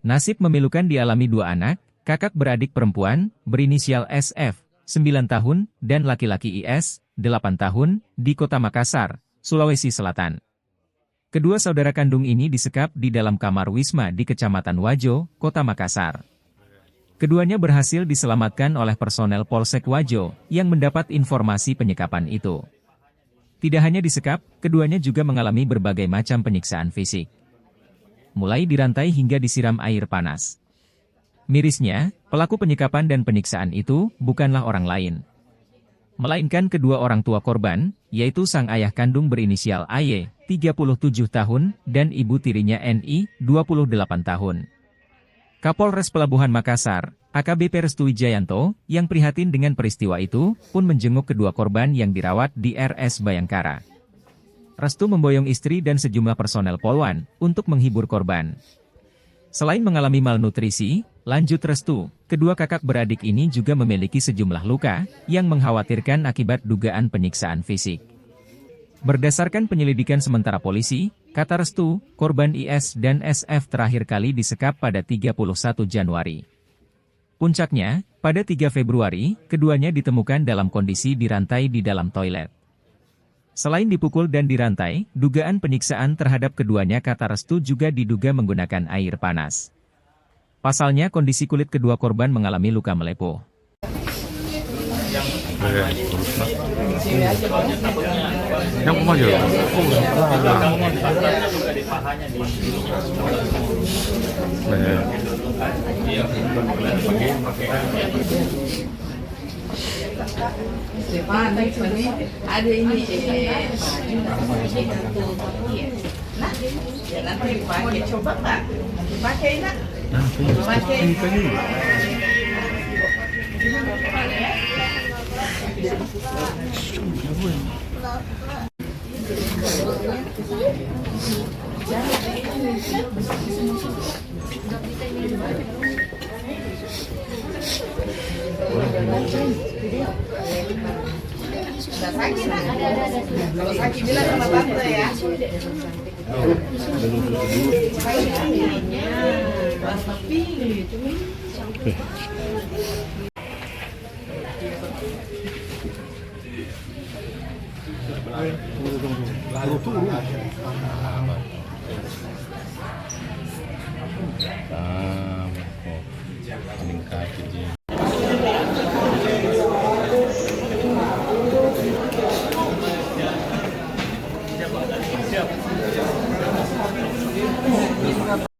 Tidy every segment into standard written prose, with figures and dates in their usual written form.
Nasib memilukan dialami dua anak, kakak beradik perempuan, berinisial SF, 9 tahun, dan laki-laki IS, 8 tahun, di Kota Makassar, Sulawesi Selatan. Kedua saudara kandung ini disekap di dalam kamar wisma di Kecamatan Wajo, Kota Makassar. Keduanya berhasil diselamatkan oleh personel Polsek Wajo, yang mendapat informasi penyekapan itu. Tidak hanya disekap, keduanya juga mengalami berbagai macam penyiksaan fisik. Mulai dirantai hingga disiram air panas. Mirisnya, pelaku penyekapan dan penyiksaan itu bukanlah orang lain, melainkan kedua orang tua korban, yaitu sang ayah kandung berinisial AY, 37 tahun, dan ibu tirinya NI, 28 tahun. Kapolres Pelabuhan Makassar, AKBP Restu Wijayanto, yang prihatin dengan peristiwa itu, pun menjenguk kedua korban yang dirawat di RS Bayangkara. Restu memboyong istri dan sejumlah personel Polwan untuk menghibur korban. Selain mengalami malnutrisi, lanjut Restu, kedua kakak beradik ini juga memiliki sejumlah luka yang mengkhawatirkan akibat dugaan penyiksaan fisik. Berdasarkan penyelidikan sementara polisi, kata Restu, korban IS dan SF terakhir kali disekap pada 31 Januari. Puncaknya, pada 3 Februari, keduanya ditemukan dalam kondisi dirantai di dalam toilet. Selain dipukul dan dirantai, dugaan penyiksaan terhadap keduanya kata Restu juga diduga menggunakan air panas. Pasalnya kondisi kulit kedua korban mengalami luka melepuh. Ada ini nah ya nanti dipakai, coba nggak dipakai nak kalau sakit bilang sama tante ya.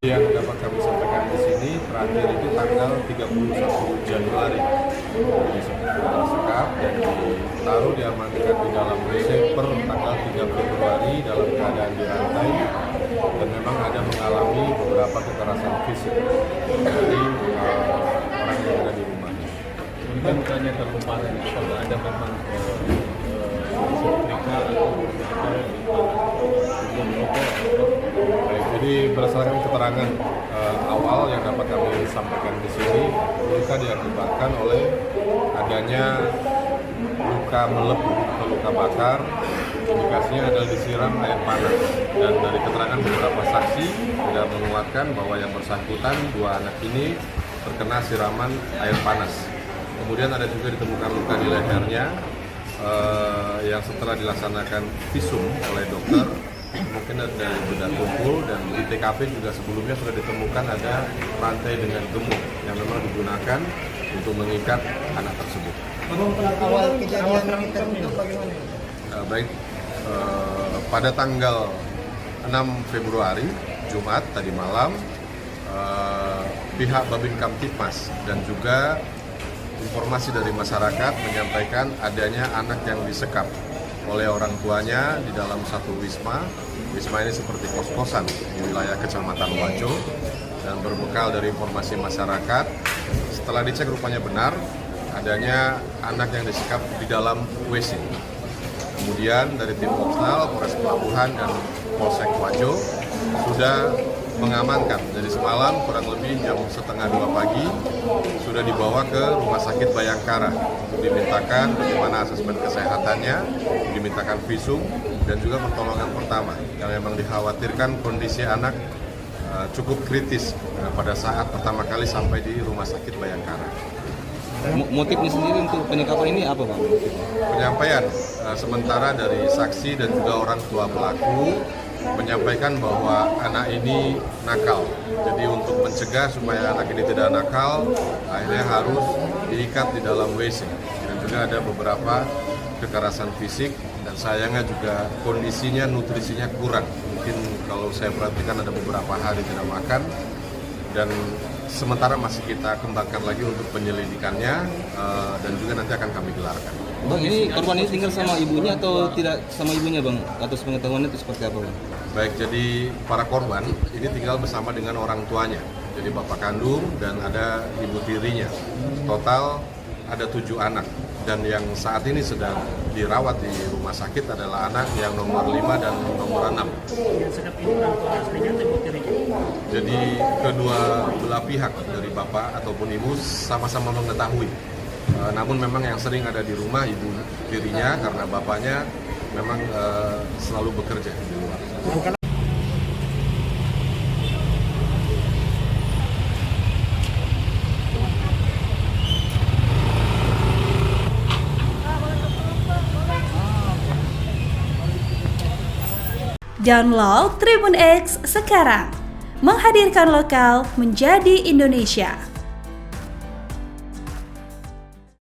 Yang dapat kami sampaikan di sini terakhir itu tanggal 31 Januari disekap dan ditaruh diamankan di dalam WC per tanggal 3 Februari dalam keadaan dirantai dan memang ada mengalami beberapa kekerasan fisik dari orang yang ada di rumahnya. Ini kan bukannya terlalu parah, kalau ada memang setrika atau jadi berdasarkan keterangan awal yang dapat kami sampaikan di sini, luka diakibatkan oleh adanya luka melepuh atau luka bakar, indikasinya adalah disiram air panas. Dan dari keterangan beberapa saksi sudah menguatkan bahwa yang bersangkutan dua anak ini terkena siraman air panas. Kemudian ada juga ditemukan luka di lehernya yang setelah dilaksanakan visum oleh dokter mungkin ada dari benda tumpul, dan di TKP juga sebelumnya sudah ditemukan ada rantai dengan gemuk yang memang digunakan untuk mengikat anak tersebut. Awal kejadian itu bagaimana? Baik, pada tanggal 6 Februari, Jumat tadi malam, pihak Babin Kamtipmas dan juga informasi dari masyarakat menyampaikan adanya anak yang disekap oleh orang tuanya di dalam satu wisma. Wisma ini seperti kos-kosan di wilayah Kecamatan Wajo, dan berbekal dari informasi masyarakat, setelah dicek rupanya benar adanya anak yang disekap di dalam WC. Kemudian dari tim Polsnal, Polres Pelabuhan dan Polsek Wajo sudah mengamankan. Jadi semalam kurang lebih jam 1:30 pagi sudah dibawa ke Rumah Sakit Bayangkara untuk dimintakan bagaimana asesmen kesehatannya, dimintakan visum dan juga pertolongan pertama yang memang dikhawatirkan kondisi anak cukup kritis pada saat pertama kali sampai di Rumah Sakit Bayangkara. Motifnya sendiri untuk penyekapan ini apa, Bang? Penyampaian sementara dari saksi dan juga orang tua pelaku menyampaikan bahwa anak ini nakal. Jadi untuk mencegah supaya anak ini tidak nakal, akhirnya harus diikat di dalam WC. Dan juga ada beberapa kekerasan fisik dan sayangnya juga kondisinya, nutrisinya kurang. Mungkin kalau saya perhatikan ada beberapa hari tidak makan dan sementara masih kita kembangkan lagi untuk penyelidikannya dan juga nanti akan kami gelarkan. Bang, ini korban ini tinggal sama ibunya atau tidak sama ibunya, Bang? Atas pengetahuannya itu seperti apa, Bang? Baik, jadi para korban ini tinggal bersama dengan orang tuanya. Jadi bapak kandung dan ada ibu tirinya. Total ada 7 anak. Dan yang saat ini sedang dirawat di rumah sakit adalah anak yang nomor 5 dan nomor 6. Yang sedap ini orang tua aslinya atau ibu tirinya? Jadi kedua belah pihak dari bapak ataupun ibu sama-sama mengetahui. Namun memang yang sering ada di rumah ibu tirinya karena bapaknya memang selalu bekerja di luar. Download Tribun X sekarang, menghadirkan lokal menjadi Indonesia.